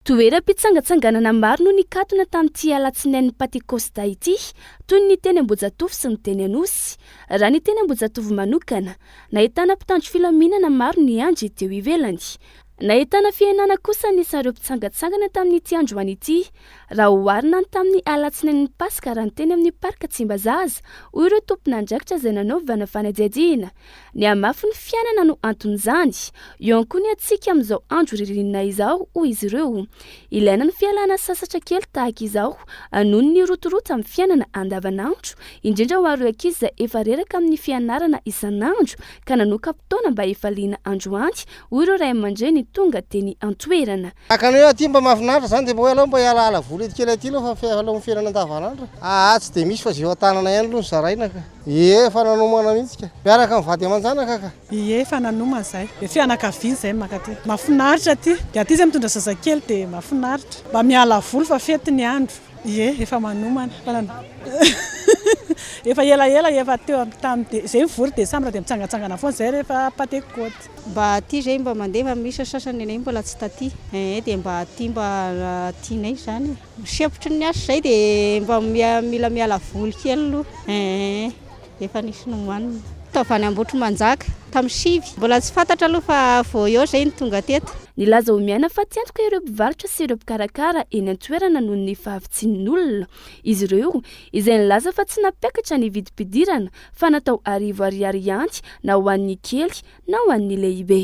Toeram-pitsangatsanganana maro no nikatona tamin'ity alatsinain'ny Pentekosta ity, toy ny teny Ambohijatovo sy ny teny Anosy. Raha ny teny Ambohijatovo manokana, nahitana mpitandro filaminana maro niandry teo ivelany. Nahitana fiainana kosa ny sareo mpitsangatsangana tamin'ity androany ity, raha oharina tamin'ny alatsinain'ny Paska raha ny teny amin'ny parka Tsimbazaza, hoy ireo tompon'andraikitra izay nanaovana fanadihadiana. Ny hamafy ny fiainana no anton'izany, eo ihany koa ny atsika amin'izao andro ririnina izao hoy izy ireo. Ilaina ny fialana sasatra kely tahaka izao, noho ny rotoroto amin'ny fiainana andavanandro, indrindra ho ireo ankizy izay efa reraka amin'ny fianarana isanandro ka nanoka fotoana mba hifaliana androany, hoy ireo ray aman-dreny tonga teny antoerana. Akany aty mba mahafinaritra zany dia mbola mba hiala voly ety kely aty aloha fa aloha fiainana andavanandro. Tsy dia misy fa zay tanana ihany aloha ny zaraina ka. Efa nanomana mihitsy ka. Miaraka amin'ny vady aman-janaka ka. Efa nanomana zay. Dia fianakaviana zay makaty. Mahafinaritra aty. Dia aty zay mitondra zazakely dia mahafinaritra. Mba miala voly fa fety ny andro. Efa manomana. Efa ela efa teo tamin'ny zay vory Desambra dia mitsangatsangana foana zay rehefa Pentekote. Mba aty zay mba mandeha misy sasany nenay mbola tsy taty. Dia mba aty mba tianay zany. Misepotry ny asa zay dia mba mila miala voly kely aloha. Efa nisy nomanina. Taovany Ambohitrimanjaka tamin'ny sivy. Mbola tsy fantatra aloha fa vao eo zay ny tonga teto. Nilaza omiana fa tsy antoka ireo mpivarotra sy ireo mpikarakara eny an-toerana noho ny fahavitsin'olona. Izy ireo izay nilaza fa tsy napiakatra ny vidim-pidirana fa natao arivo ariary ihany na ho an'ny kely na ho an'ny lehibe.